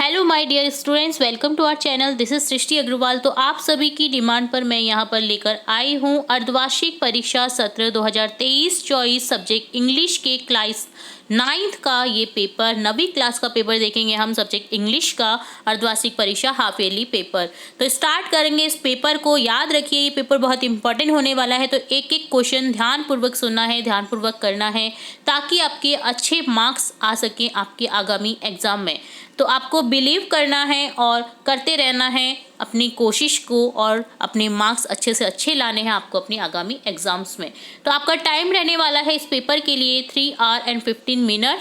Hello my dear students, welcome to our channel. This is Srishti Agarwal. तो आप सभी की डिमांड पर मैं यहाँ पर लेकर आई हूँ अर्धवार्षिक परीक्षा सत्र 2023-24 सब्जेक्ट इंग्लिश के क्लास 9th का ये पेपर, 9वीं क्लास का पेपर देखेंगे हम, सब्जेक्ट इंग्लिश का अर्धवार्षिक परीक्षा हाफ ईयरली पेपर। तो स्टार्ट करेंगे इस पेपर को। याद रखिए ये पेपर बहुत इंपॉर्टेंट होने वाला है, तो एक एक क्वेश्चन ध्यानपूर्वक सुनना है, ध्यानपूर्वक करना है, ताकि आपके अच्छे मार्क्स आ सकें आपके आगामी एग्जाम में। तो आपको बिलीव करना है और करते रहना है अपनी कोशिश को, और अपने मार्क्स अच्छे से अच्छे लाने हैं आपको अपनी आगामी एग्जाम्स में। तो आपका टाइम रहने वाला है इस पेपर के लिए 3 आवर एंड 15 मिनट,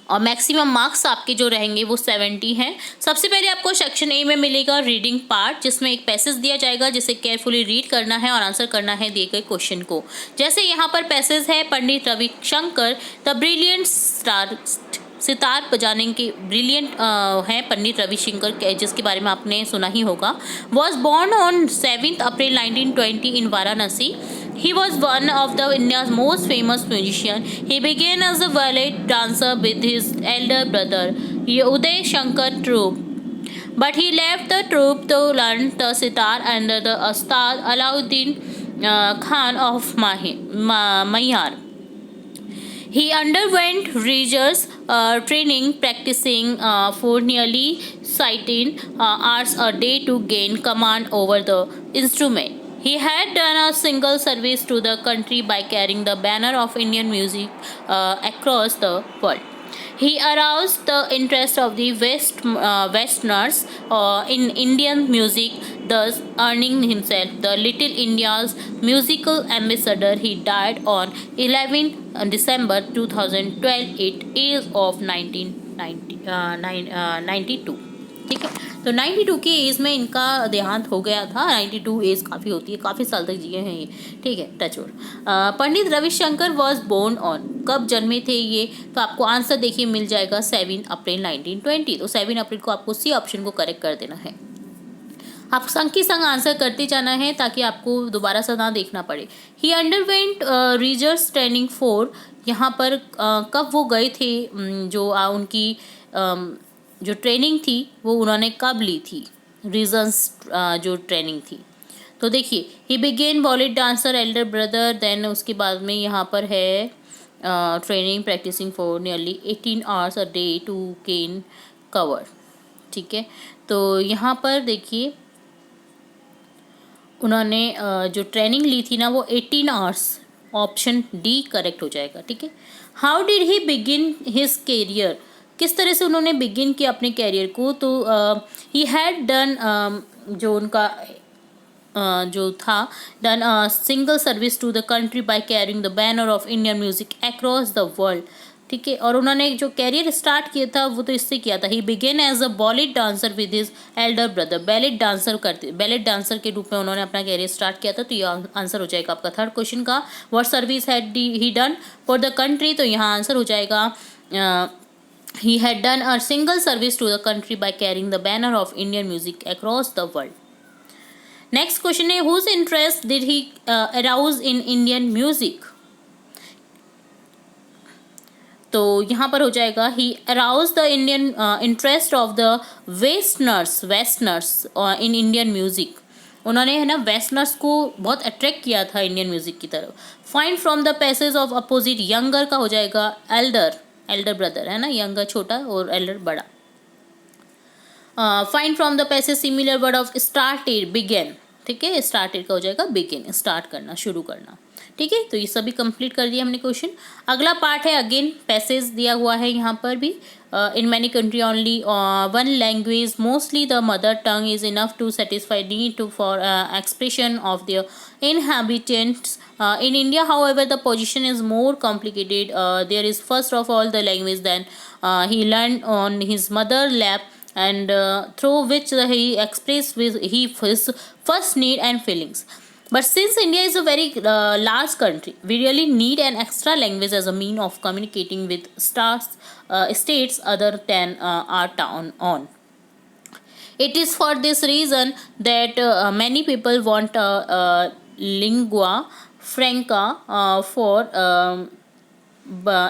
और मैक्सिमम मार्क्स आपके जो रहेंगे वो 70 हैं। सबसे पहले आपको सेक्शन ए में मिलेगा रीडिंग पार्ट, जिसमें एक पैसेज दिया जाएगा जिसे केयरफुली रीड करना है और आंसर करना है दिए गए क्वेश्चन को। जैसे यहाँ पर पैसेज है, Pandit Ravishankar the brilliant star, sitar बजाने के ब्रिलियंट हैं पंडित रविशंकर के, जिसके बारे में आपने सुना ही होगा। Was born on 7 April 1920 in Varanasi. He was one of the India's most famous musicians. He began as a ballet dancer with his elder brother, Uday Shankar troupe. But he left the troupe to learn the sitar under the Ustad Alauddin Khan of Mayar. He underwent rigorous training, practicing for nearly 16 hours a day to gain command over the instrument. He had done a single service to the country by carrying the banner of Indian music across the world. He aroused the interest of the Westerners in Indian music, thus earning himself the Little India's musical ambassador. He died on 11 December 2012 at age of 92। ठीक है, तो 92 की as में इनका देहांत हो गया था। 92 एज काफ़ी होती है, काफ़ी साल तक जिए हैं ये। ठीक है, touchwood. Pandit Ravi Shankar was born on, कब जन्मे थे ये, तो आपको आंसर देखिए मिल जाएगा 7 अप्रैल 1920। तो 7 अप्रैल को आपको सी ऑप्शन को करेक्ट कर देना है। आप संग की संग आंसर करते जाना है ताकि आपको दोबारा से ना देखना पड़े। ही अंडरवेंट रीजर्स ट्रेनिंग फॉर, यहाँ पर कब वो गए थे, जो उनकी जो ट्रेनिंग थी वो उन्होंने कब ली थी, रीजन्स जो ट्रेनिंग थी। तो देखिए, he began Bollywood dancer elder brother, then उसके बाद में यहाँ पर है training practising for nearly 18 hours a day to gain cover. ठीक है, तो यहाँ पर देखिए उन्होंने जो ट्रेनिंग ली थी ना वो 18 आवर्स, ऑप्शन डी करेक्ट हो जाएगा। ठीक है। How did he begin his career, किस तरह से उन्होंने बिगिन किया अपने कैरियर को, तो ही हैड डन, जो उनका जो था, done single service to the country by carrying the banner of Indian music across the world. ठीक है, और उन्होंने जो कैरियर स्टार्ट किया था वो तो इससे किया था, he began as a Bollywood dancer with his elder brother. Ballet dancer के रूप में उन्होंने अपना कैरियर स्टार्ट किया था। तो ये आंसर हो जाएगा आपका थर्ड क्वेश्चन का। What service had he done for the country, तो यहाँ आंसर हो जाएगा he had done a single service to the country by carrying the banner of Indian music across the world. Next question है, whose interest did he arouse in Indian music? तो यहाँ पर हो जाएगा he aroused the Indian interest of the Westerners in Indian music. उन्होंने है ना westerners को बहुत अट्रैक्ट किया था इंडियन म्यूजिक की तरफ। Find from the passage of opposite, younger का हो जाएगा एल्डर ब्रदर है ना, यंगर छोटा और एल्डर बड़ा। Find from the passage similar word of started, began. ठीक है, स्टार्टेड का हो जाएगा बिगिन, स्टार्ट करना, शुरू करना। ठीक है, तो ये सभी कंप्लीट कर दिया हमने क्वेश्चन। अगला पार्ट है, अगेन पैसेज दिया हुआ है यहाँ पर भी। In many country only one language, mostly the mother tongue is enough to satisfy need to for expression of their inhabitants. In India, however, the position is more complicated. There is first of all the language, then he learned on his mother lap, and through which he expressed his first need and feelings. But since India is a very large country, we really need an extra language as a mean of communicating with states other than our town on. It is for this reason that many people want a lingua franca for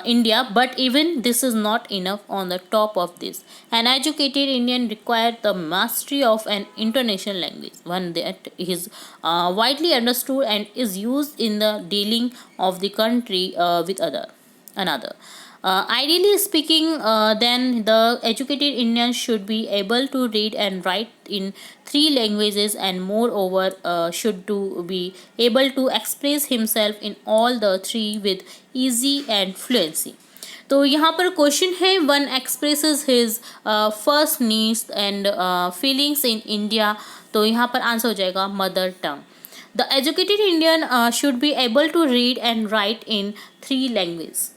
India, but even this is not enough. On the top of this, an educated Indian requires the mastery of an international language, one that is widely understood and is used in the dealing of the country with another. Ideally speaking, then the educated Indian should be able to read and write in three languages, and moreover should to be able to express himself in all the three with easy and fluency. तो यहाँ पर question है, one expresses his first needs and feelings in India. तो यहाँ पर answer हो जाएगा mother tongue. The educated Indian should be able to read and write in three language.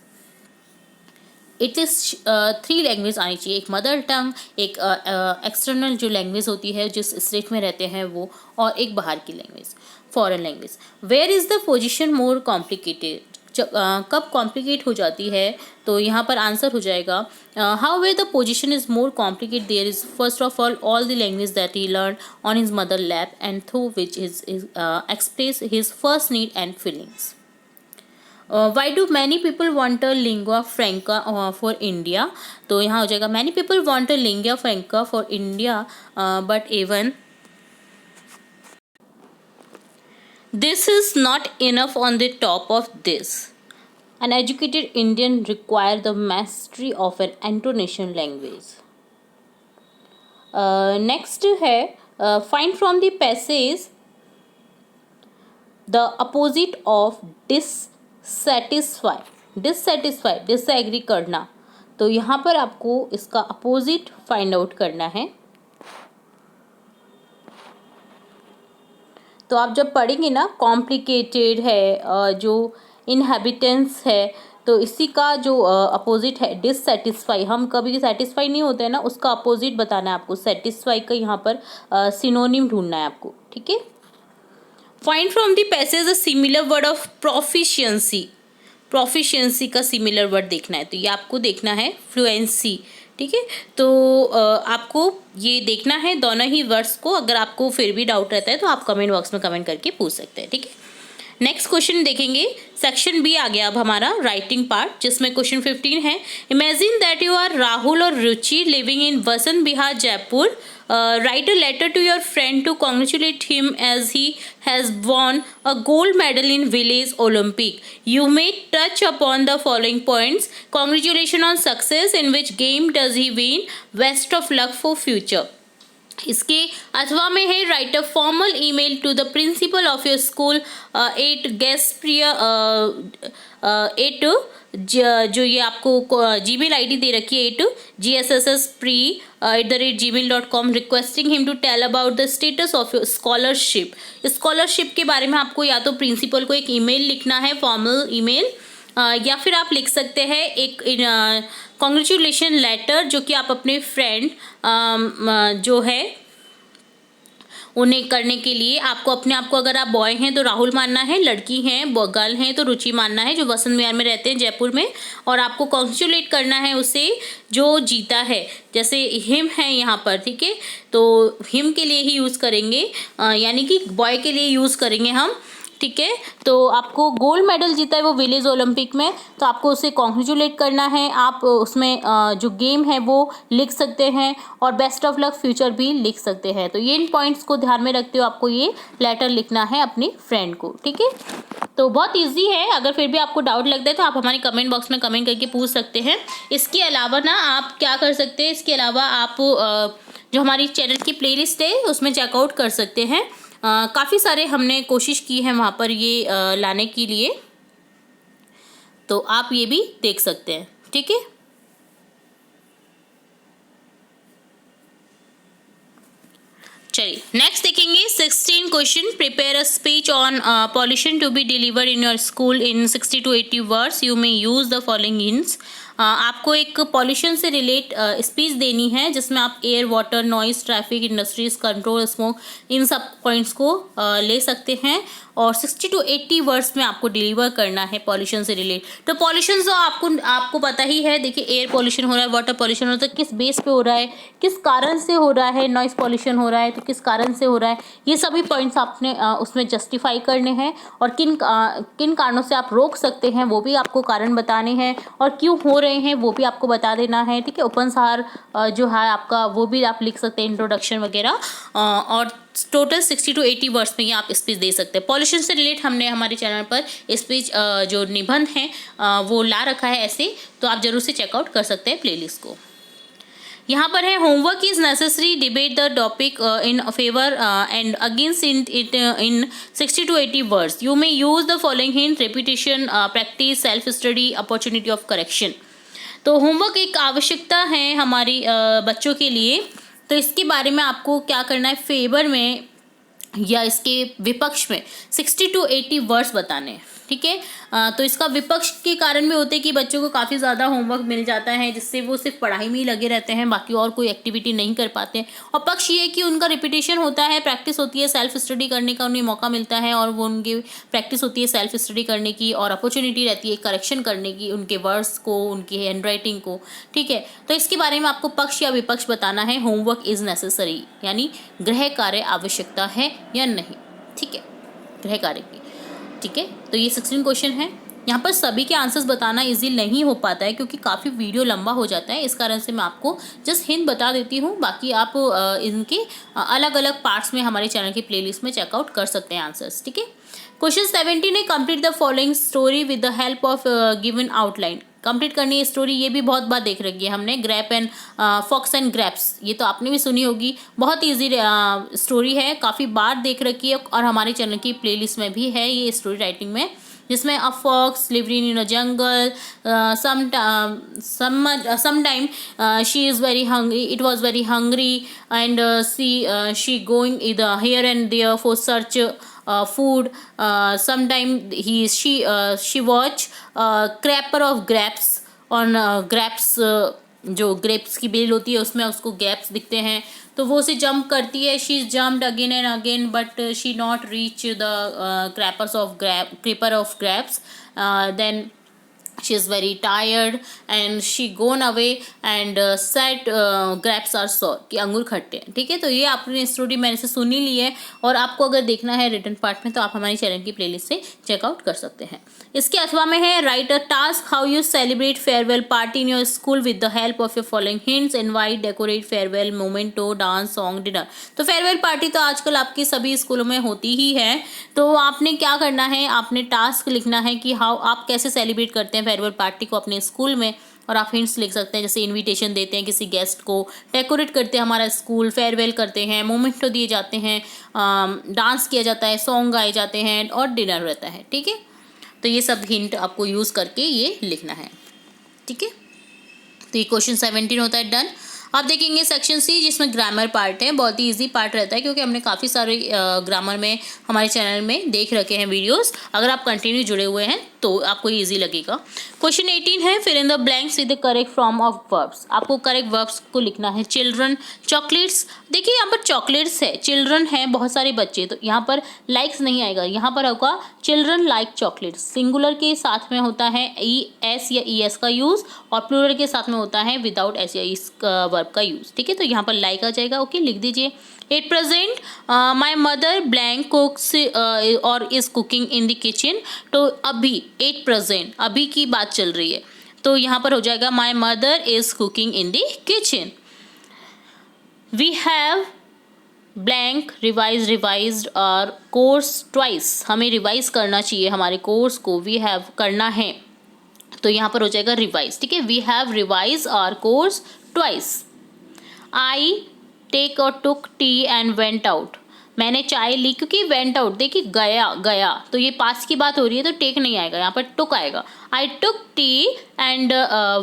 It is three language आनी चाहिए, एक मदर टंग, एक external जो लैंग्वेज होती है जिस स्टेट में रहते हैं वो, और एक बाहर की language, foreign language. Where is the position more complicated. कब कॉम्प्लिकेट हो जाती है, तो यहाँ पर आंसर हो जाएगा how way the position is more complicate. There is first of all the language that he learn on his mother lap and through which is express his first need and feelings. Why do many people want a lingua franca for India? तो यहाँ हो जाएगा many people want a lingua franca for India, but even this is not enough. On the top of this, an educated Indian require the mastery of an international language. Next है find from the passage the opposite of dissatisfy disagree करना. तो यहाँ पर आपको इसका opposite find out करना है. तो आप जब पढ़ेंगे ना, कॉम्प्लिकेटेड है, जो इनहेबिटेंस है, तो इसी का जो अपोजिट है डिससेटिस्फाई. हम कभी सेटिस्फाई नहीं होते हैं ना, उसका अपोजिट बताना है आपको. सेटिस्फाई का यहाँ पर सिनोनिम ढूंढना है आपको. ठीक है. Find from the passage a similar word of proficiency. Proficiency का सिमिलर वर्ड देखना है, तो ये आपको देखना है फ्लुएंसी. ठीक है. तो आपको ये देखना है दोनों ही वर्ड्स को. अगर आपको फिर भी डाउट रहता है तो आप कमेंट बॉक्स में कमेंट करके पूछ सकते हैं. ठीक है. नेक्स्ट क्वेश्चन देखेंगे. सेक्शन बी आ गया अब हमारा, राइटिंग पार्ट, जिसमें क्वेश्चन 15 है. Imagine that you are Rahul or Ruchi living in Vasant Vihar Jaipur. Write a letter to your friend to congratulate him as he has won a gold medal in village Olympic. You may touch upon the following points. Congratulations on success. In which game does he win? Best of luck for future. इसके अथवा में है write a formal email to the principal of your school at guest प्रिय at जो ये आपको Gmail ID दे रखी है, at GSSSPRE@gmail.com, requesting him to tell about the status of your scholarship. Scholarship के बारे में आपको या तो प्रिंसिपल को एक ईमेल लिखना है, फॉर्मल ईमेल, या फिर आप लिख सकते हैं एक कॉन्ग्रेचुलेशन लेटर, जो कि आप अपने फ्रेंड जो है उन्हें करने के लिए आपको अपने आप को, अगर आप बॉय हैं तो राहुल मानना है, लड़की हैं गर्ल हैं तो रुचि मानना है, जो वसंत विहार में रहते हैं जयपुर में, और आपको कॉन्ग्रेचुलेट करना है उसे जो जीता है. जैसे हिम है यहाँ पर. ठीक है. तो हिम के लिए ही यूज़ करेंगे, यानी कि बॉय के लिए यूज़ करेंगे हम. ठीक है. तो आपको गोल्ड मेडल जीता है वो विलेज ओलंपिक में, तो आपको उसे कॉन्ग्रेचुलेट करना है. आप उसमें जो गेम है वो लिख सकते हैं, और बेस्ट ऑफ लक फ्यूचर भी लिख सकते हैं. तो ये इन पॉइंट्स को ध्यान में रखते हो आपको ये लेटर लिखना है अपनी फ्रेंड को. ठीक है. तो बहुत इजी है. अगर फिर भी आपको डाउट लगता है तो आप हमारे कमेंट बॉक्स में कमेंट करके पूछ सकते हैं. इसके अलावा ना आप क्या कर सकते हैं, इसके अलावा आप जो हमारी चैनल की प्लेलिस्ट है उसमें चेकआउट कर सकते हैं. काफ़ी सारे हमने कोशिश की है वहाँ पर ये लाने के लिए, तो आप ये भी देख सकते हैं. ठीक है. चलिए नेक्स्ट देखेंगे 16 question. Prepare a speech on pollution to be delivered in your school in 60 to 80 words. You may use the following hints. आपको एक पॉल्यूशन से रिलेट स्पीच देनी है जिसमें आप air, water, noise, traffic, industries, control, smoke, इन सब points को ले सकते हैं और 60 to 80 वर्ड्स में आपको डिलीवर करना है पॉल्यूशन से रिलेट। तो पॉल्यूशन तो आपको पता ही है। देखिए, एयर पॉल्यूशन हो रहा है, वाटर पॉल्यूशन हो रहा है, तो किस बेस पे हो रहा है, किस कारण से हो रहा है, नॉइस पॉल्यूशन हो रहा है तो किस कारण से हो रहा है, ये सभी पॉइंट्स आपने उसमें जस्टिफाई करने हैं और किन कारणों से आप रोक सकते हैं वो भी आपको कारण बताने हैं और क्यों हो रहे हैं वो भी आपको बता देना है। ठीक है, उपसंहार जो है आपका वो भी आप लिख सकते हैं, इंट्रोडक्शन वगैरह, और टोटल 60 to 80 वर्ड्स में ये आप स्पीच दे सकते हैं। पॉल्यूशन से रिलेट हमने हमारे चैनल पर स्पीच जो निबंध हैं वो ला रखा है ऐसे, तो आप जरूर से चेकआउट कर सकते हैं प्लेलिस्ट को। यहाँ पर है, homework is necessary, debate the topic in favour and against in 60 to 80 words. You may use the following hint, repetition, practice, self study, opportunity of correction. तो होमवर्क एक आवश्यकता है हमारी बच्चों के लिए, तो इसके बारे में आपको क्या करना है, फेवर में या इसके विपक्ष में 60 to 80 वर्ड्स बताने हैं। ठीक है, तो इसका विपक्ष के कारण भी होते हैं कि बच्चों को काफ़ी ज़्यादा होमवर्क मिल जाता है जिससे वो सिर्फ पढ़ाई में ही लगे रहते हैं, बाकी और कोई एक्टिविटी नहीं कर पाते हैं। और पक्ष ये है कि उनका रिपीटेशन होता है, प्रैक्टिस होती है, सेल्फ स्टडी करने का उन्हें मौका मिलता है और वो उनकी प्रैक्टिस होती है सेल्फ स्टडी करने की और अपॉर्चुनिटी रहती है करेक्शन करने की उनके वर्ड्स को, उनकी हैंड राइटिंग को। ठीक है, तो इसके बारे में आपको पक्ष या विपक्ष बताना है। होमवर्क इज़ नेसेसरी यानी गृह कार्य आवश्यकता है या नहीं। ठीक है, गृह कार्य की। ठीक है, तो ये 16 क्वेश्चन है। यहाँ पर सभी के आंसर्स बताना इजी नहीं हो पाता है क्योंकि काफ़ी वीडियो लंबा हो जाता है, इस कारण से मैं आपको जस्ट हिंट बता देती हूँ। बाकी आप इनके अलग अलग पार्ट्स में हमारे चैनल की प्लेलिस्ट में चेकआउट कर सकते हैं आंसर्स। ठीक है, क्वेश्चन 17 है, complete the following story with the help of given outline. Complete करनी है स्टोरी, ये भी बहुत बार देख रखी है हमने, grape and fox and grapes, ये तो आपने भी सुनी होगी। बहुत इजी स्टोरी है, काफ़ी बार देख रखी है और हमारे चैनल की प्लेलिस्ट में भी है ये स्टोरी राइटिंग में, जिसमें a fox living in a jungle, sometime she is very hungry, it was very hungry and she going either here and there for search food. Sometime she watch crapper of grapes on grapes, जो grapes की bell होती है उसमें उसको gaps दिखते हैं तो वो उसे जंप करती है। She jumped again and again but she not reach the creeper of grapes. Then she is very tired and she gone away and said grapes are sour, कि अंगूर खट्टे हैं। ठीक है, तो ये आपने स्टोरी मैंने से सुनी ली है और आपको अगर देखना है रिटन पार्ट में तो आप हमारी चैनल की प्लेलिस्ट से चेकआउट कर सकते हैं। इसके अथवा में है, write a task how you celebrate farewell party in your school with the help of your following hints, invite, decorate, farewell memento, dance, song, dinner. तो फेयरवेल पार्टी तो आजकल आपके सभी स्कूलों में होती ही है, तो आपने क्या करना है, आपने टास्क लिखना है कि हाउ आप कैसे सेलिब्रेट करते हैं फेयरवेल पार्टी को अपने स्कूल में, और आप हिंट्स लिख सकते हैं जैसे इनविटेशन देते हैं किसी गेस्ट को, डेकोरेट करते हैं हमारा स्कूल, फेयरवेल करते हैं, मोमेंटो दिए जाते हैं, डांस किया जाता है, सॉन्ग गाए जाते हैं और डिनर रहता है। ठीक है, तो ये सब हिंट आपको यूज़ करके ये लिखना है। ठीक है, तो ये क्वेश्चन 17 होता है डन। अब देखेंगे सेक्शन सी जिसमें ग्रामर पार्ट है, बहुत ही इजी पार्ट रहता है क्योंकि हमने काफ़ी सारे ग्रामर में हमारे चैनल में देख रखे हैं वीडियोस। अगर आप कंटिन्यू जुड़े हुए हैं तो आपको इजी लगेगा। क्वेश्चन 18 है, फिर इन the blanks with the correct form of verbs. आपको करेक्ट वर्ब्स को लिखना है। चिल्ड्रन, चॉकलेट्स, देखिए यहाँ पर चॉकलेट्स है, चिल्ड्रन है बहुत सारे बच्चे, तो यहाँ पर लाइक्स नहीं आएगा, यहाँ पर होगा चिल्ड्रन लाइक चॉकलेट्स। सिंगुलर के साथ में होता है एस या ई एस का यूज़ और प्लूरल के साथ में होता है विदाउट एस या इस वर्ब का यूज़। ठीक है, तो यहाँ पर लाइक आ जाएगा। ओके, लिख दीजिए। At present my mother blank cooks or is cooking in the kitchen. तो अभी एट प्रेजेंट, अभी की बात चल रही है, तो यहाँ पर हो जाएगा my mother is cooking in the kitchen. We have blank revised our course twice. हमें रिवाइज करना चाहिए हमारे कोर्स को, वी हैव करना है, तो यहाँ पर हो जाएगा रिवाइज। ठीक है, we have revise our course twice. I take और took tea and went out. मैंने चाय ली, क्योंकि वेंट आउट देखिए गया तो ये पास की बात हो रही है तो टेक नहीं आएगा, यहाँ पर टुक आएगा। आई टुक टी एंड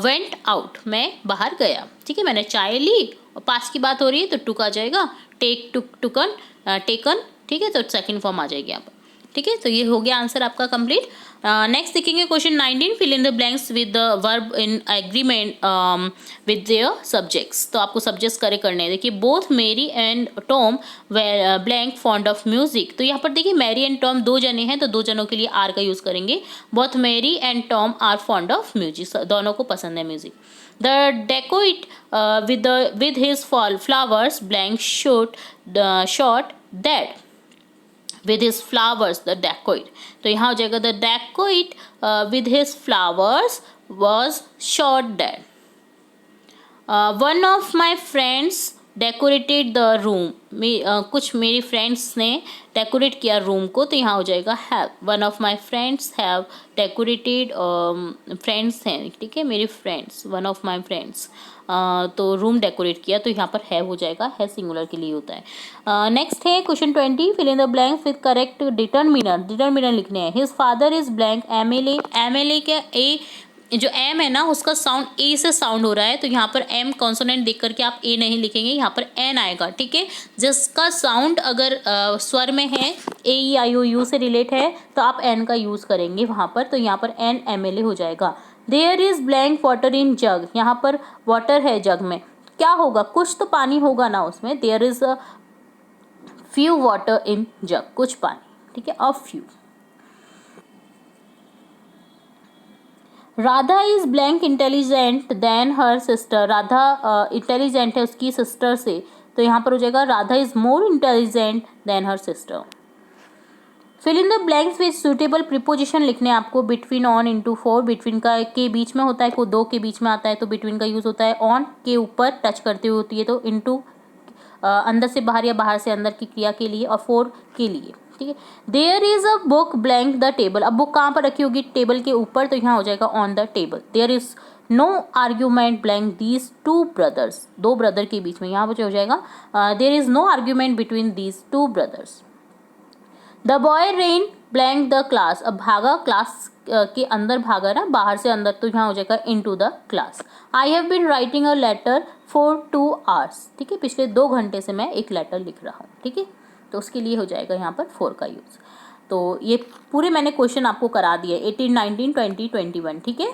वेंट आउट, मैं बाहर गया। ठीक है, मैंने चाय ली और पास की बात हो रही है तो टुक आ जाएगा। टेक, टुक, टुकन, टेकन। ठीक है, तो सेकंड फॉर्म आ जाएगी यहाँ पर। ठीक है, तो ये हो गया आंसर आपका कंप्लीट। नेक्स्ट देखेंगे question 19, fill in the blanks with the verb in agreement with their subjects. तो आपको सब्जेक्ट्स करे करने हैं। देखिए both Mary and Tom were blank fond of music. तो यहाँ पर देखिए मैरी एंड टॉम दो जने हैं, तो दो जनों के लिए आर का यूज करेंगे। Both Mary and Tom are fond of music, दोनों को पसंद है music. The dacoit with his flowers blank shot that with his flowers the dacoit। तो यहाँ हो जाएगा the dacoit with his flowers was shot dead। one of my friends decorated the room। कुछ मेरी फ्रेंड्स ने डेकोरेट किया room को, तो यहाँ हो जाएगा have. One of my friends have decorated, friends हैं, ठीक है, मेरी friends, one of my friends, तो रूम डेकोरेट किया, तो यहाँ पर हैव हो जाएगा, है सिंगुलर के लिए होता है। नेक्स्ट है question 20, fill in the blanks with correct determiner. Determiner लिखने हैं। His father is blank MLA. MLA क्या, ए जो एम है ना उसका साउंड ए से साउंड हो रहा है, तो यहाँ पर एम कॉन्सोनेंट देख करके आप ए नहीं लिखेंगे, यहाँ पर एन आएगा, ठीक है। जिसका साउंड अगर स्वर में है, ए ई आई ओ यू से रिलेट है, तो आप एन का यूज़ करेंगे वहाँ पर, तो यहाँ पर एन एम एल ए हो जाएगा। There is blank water in jug. यहाँ पर वाटर है जग में, क्या होगा, कुछ तो पानी होगा ना उसमें। There is a few water in jug, कुछ पानी, ठीक है, a few. Radha is blank intelligent than her sister. राधा इंटेलिजेंट है उसकी सिस्टर से, तो यहाँ पर हो जाएगा Radha is more intelligent than her sister. Fill in the blanks with suitable preposition लिखने हैं आपको। Between, on, into, for. Between का के बीच में होता है, को दो के बीच में आता है तो बिटवीन का यूज होता है। ऑन के ऊपर टच करते हुए होती है, तो इनटू अंदर से बाहर या बाहर से अंदर की क्रिया के लिए, और फोर के लिए, ठीक है। There is a book blank the table. अब बुक कहाँ पर रखी होगी, टेबल के ऊपर, तो यहाँ हो जाएगा on the table. There is no argument blank these two brothers. दो ब्रदर के बीच में, यहाँ पर हो जाएगा there is no argument between these two brothers. The boy ran blank the class. अब भागा, क्लास के अंदर भागा ना, बाहर से अंदर, तो यहाँ हो जाएगा into the class. I have been writing a letter for 2 hours। ठीक है, पिछले 2 घंटे से मैं एक लेटर लिख रहा हूँ, ठीक है, तो उसके लिए हो जाएगा यहाँ पर 4 का यूज़। तो ये पूरे मैंने क्वेश्चन आपको करा दिए 18, 19, 20, 21, ठीक है।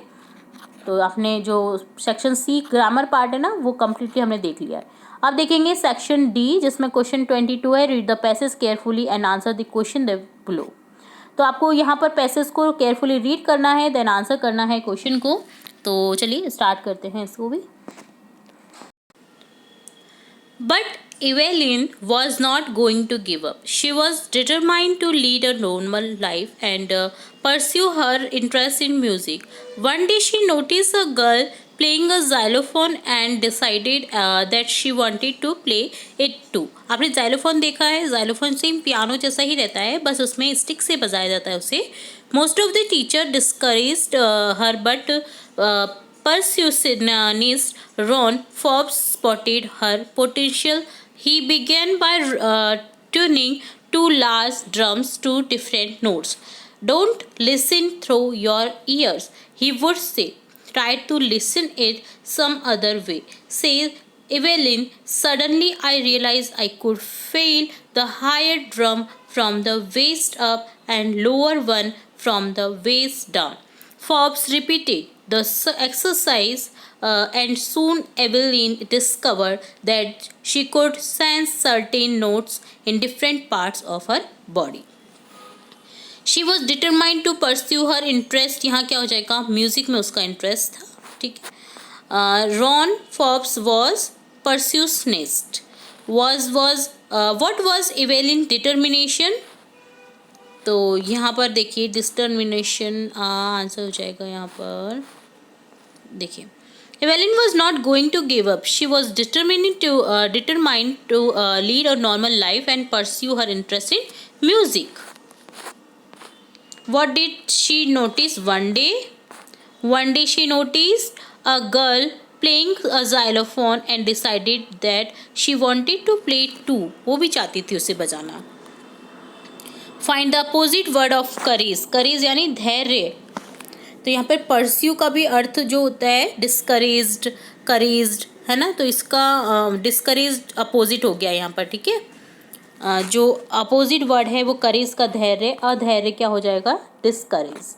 तो आपने जो सेक्शन सी ग्रामर पार्ट है ना, वो कम्प्लीटली हमने देख लिया है। अब देखेंगे सेक्शन डी, जिसमें क्वेश्चन 22 है। Read the passage carefully and answer the question below. तो आपको यहाँ पर पैसेज को केयरफुली रीड करना है, देन आंसर करना है क्वेश्चन को। तो चलिए स्टार्ट करते हैं इसको भी। But Evelyn was not going to give up. She was determined to lead a normal life and pursue her interest in music. One day she noticed a girl playing a xylophone and decided that she wanted to play it too. आपने xylophone देखा है? xylophone same piano जैसा ही रहता है, बस उसमें stick से बजाया जाता है उसे। Most of the teacher discouraged her, but percussionist Ron Forbes spotted her potential. He began by tuning 2 large drums to different notes. Don't listen through your ears, he would say. Try to listen it some other way, says Evelyn. Suddenly I realized I could feel the higher drum from the waist up and lower one from the waist down. Forbes repeated the exercise and soon Evelyn discovered that she could sense certain notes in different parts of her body. She was determined to pursue her interest. यहाँ क्या हो जाएगा, music में उसका interest था, ठीक है। Ron Forbes was percussionist. What was Evelyn determination? तो यहाँ पर देखिए डिटर्मिनेशन आंसर हो जाएगा यहाँ पर। देखिए Evelyn was not going to give up. She was determined to lead a normal life and pursue her interest in music. What did she notice one day? One day she noticed a girl playing a xylophone and decided that she wanted to play too. वो भी चाहती थी उसे बजाना। Find the opposite word of courage. courage यानी धैर्य। तो यहाँ पर परस्यू का भी अर्थ जो होता है डिस्करेज्ड, करेज्ड, है ना, तो इसका डिस्करेज्ड अपोजिट हो गया यहाँ पर, ठीक है। जो अपोजिट वर्ड है वो करेज का धैर्य, अधैर्य क्या हो जाएगा, डिस्करेज।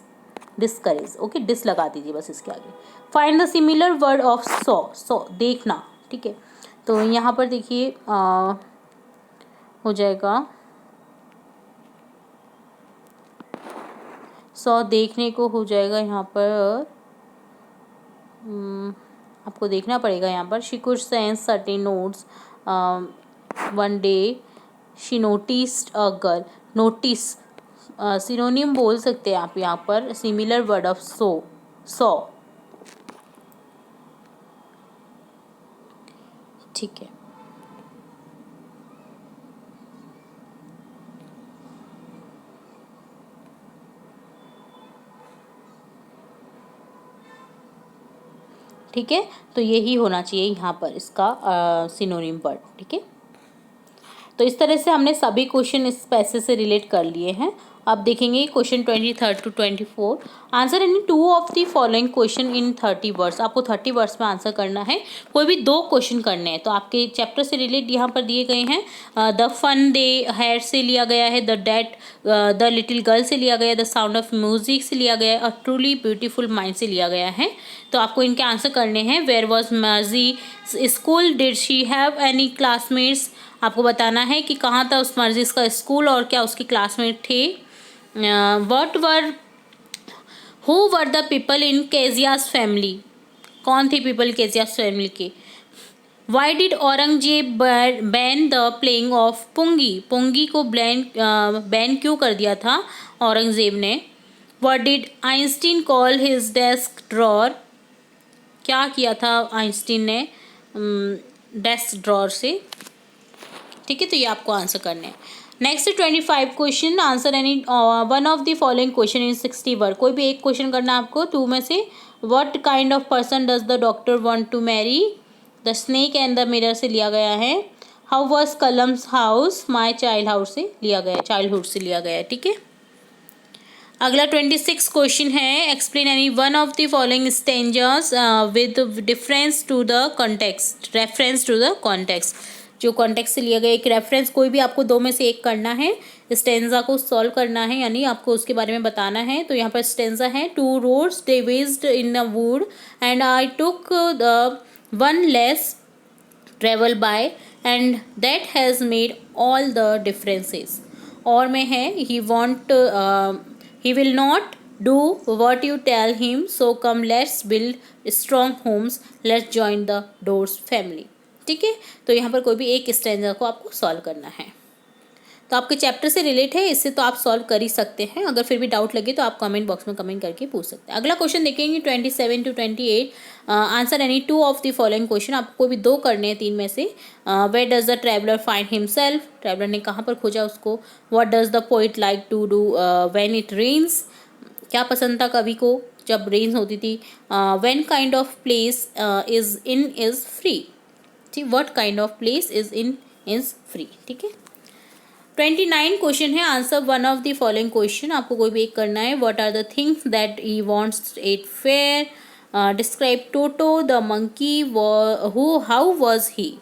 डिस्करेज, ओके, डिस लगा दीजिए बस इसके आगे। Find the similar word of saw, saw देखना, ठीक है। तो यहाँ पर देखिए हो जाएगा सॉ देखने को हो जाएगा यहाँ पर आपको देखना पड़ेगा यहाँ पर। She could sense certain notes one day she noticed a girl. Notice synonym बोल सकते हैं आप यहाँ पर, similar word of so, saw, ठीक है। ठीक है, तो यही होना चाहिए यहाँ पर इसका सिनोनिम वर्ड, ठीक है। तो इस तरह से हमने सभी क्वेश्चन इस पैसे से रिलेट कर लिए हैं। अब देखेंगे question 23 to 24। Answer any 2 of the following question in 30 words. आपको 30 वर्ड्स में आंसर करना है, कोई भी 2 क्वेश्चन करने हैं। तो आपके चैप्टर से रिलेट यहाँ पर दिए गए हैं। द फन दे हैड से लिया गया है, द लिटिल गर्ल से लिया गया है, द साउंड ऑफ म्यूजिक से लिया गया है, और ट्रूली ब्यूटीफुल माइंड से लिया गया है। तो आपको इनके आंसर करने हैं। वेयर वॉज मर्जी school, did she have any classmates. आपको बताना है कि कहाँ था उस मर्जिस का स्कूल और क्या उसके क्लासमेट थे। Who were the people in Kezia's family, कौन थे पीपल केजियास फैमिली के। Why did Aurangzeb ban the playing of pungi, pungi को बैन क्यों कर दिया था औरंगजेब ने। What did Einstein call his desk drawer, क्या किया था आइंस्टीन ने डेस्क ड्रॉर से, ठीक है। तो ये आपको आंसर करने हैं। Next 25 question, answer any one of the following question in 60 word. कोई भी एक क्वेश्चन करना है आपको 2 में से। What kind of person does the doctor want to marry, the snake and the mirror से लिया गया है। How was Kalam's house, my childhood से लिया गया, चाइल्डहुड से लिया गया है, ठीक है। अगला 26 क्वेश्चन है, explain any one of the following stanzas with difference to the context, reference to the context. जो कॉन्टेक्स्ट से लिया गया एक रेफरेंस, कोई भी आपको 2 में से एक करना है। स्टेंजा को सॉल्व करना है, यानी आपको उसके बारे में बताना है। तो यहाँ पर स्टेंजा है, 2 roads diverged in a wood and I took the one less travel by and that has made all the differences. और में है, he will not do what you tell him, so come let's build strong homes, let's join the doors family, ठीक है। तो यहाँ पर कोई भी एक स्टैंजा को आपको सॉल्व करना है। तो आपके चैप्टर से रिलेट है, इससे तो आप सॉल्व कर ही सकते हैं। अगर फिर भी डाउट लगे तो आप कमेंट बॉक्स में कमेंट करके पूछ सकते हैं। अगला क्वेश्चन देखेंगे 27 to 28। Answer any 2 of the following question. आपको कोई भी 2 करने हैं 3 में से। Where does the traveller find himself, traveller ने कहाँ पर खोजा उसको। What does the poet like to do when it rains, क्या पसंद था कवि को जब रेन्स होती थी। When kind of place is in is free, ठीक, what kind of place is in is free, ठीक है। 29 क्वेश्चन है, answer one of the following question. आपको कोई भी एक करना है। What are the things that he wants it fair, describe Toto the monkey, who how was he,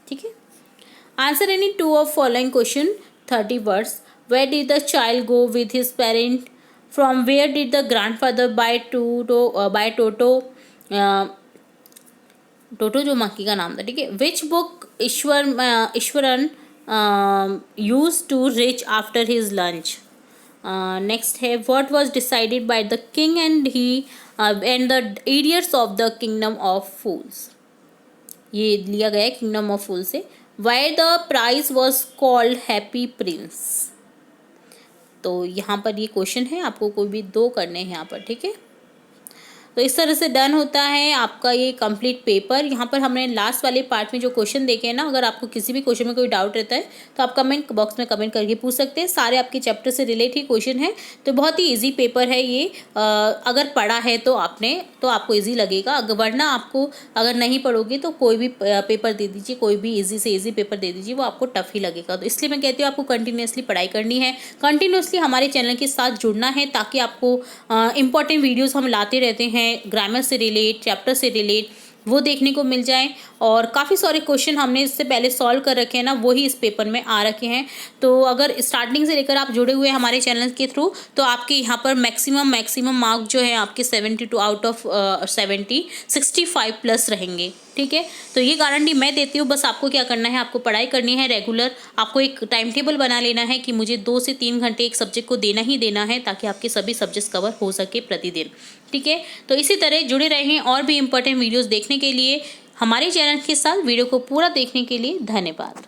ठीक है। Answer any 2 of following question 30 words. Where did the child go with his parent, from where did the grandfather buy Toto, Toto जो monkey का नाम था, ठीक है। Which book Iswaran use to rich after his lunch. Next है, what was decided by the king and the idiots of the kingdom of fools, ये लिया गया है किंगडम ऑफ फूल से। Why the prize was called happy prince. तो यहाँ पर ये क्वेश्चन है, आपको कोई भी 2 करने हैं यहाँ पर, ठीक है। तो इस तरह से डन होता है आपका ये कंप्लीट पेपर। यहाँ पर हमने लास्ट वाले पार्ट में जो क्वेश्चन देखे हैं ना, अगर आपको किसी भी क्वेश्चन में कोई डाउट रहता है तो आप कमेंट बॉक्स में कमेंट करके पूछ सकते हैं। सारे आपके चैप्टर से रिलेट ही क्वेश्चन है, तो बहुत ही ईजी पेपर है ये। अगर पढ़ा है तो आपने तो आपको ईजी लगेगा, वरना आपको अगर नहीं पढ़ोगे तो कोई भी पेपर दे दीजिए, कोई भी ईजी से ईजी पेपर दे दीजिए, वो आपको टफ ही लगेगा। तो इसलिए मैं कहती हूँ आपको कंटिन्यूसली पढ़ाई करनी है, कंटिन्यूसली हमारे चैनल के साथ जुड़ना है, ताकि आपको इंपॉर्टेंट वीडियोज़ हम लाते रहते हैं ग्रामर से रिलेट, चैप्टर से रिलेट, वो देखने को मिल जाएं। और काफ़ी सारे क्वेश्चन हमने इससे पहले सॉल्व कर रखे हैं ना, वही इस पेपर में आ रखे हैं। तो अगर स्टार्टिंग से लेकर आप जुड़े हुए हैं हमारे चैनल के थ्रू, तो आपके यहाँ पर मैक्सिमम मार्क जो है आपके 72 आउट ऑफ 70 65 प्लस रहेंगे। ठीक है, तो ये गारंटी मैं देती हूँ। बस आपको क्या करना है, आपको पढ़ाई करनी है रेगुलर। आपको एक टाइम टेबल बना लेना है कि मुझे 2 से 3 घंटे एक सब्जेक्ट को देना ही देना है, ताकि आपके सभी सब्जेक्ट्स कवर हो सके प्रतिदिन। ठीक है, तो इसी तरह जुड़े रहें और भी इंपॉर्टेंट वीडियोस देखने के लिए हमारे चैनल के साथ। वीडियो को पूरा देखने के लिए धन्यवाद।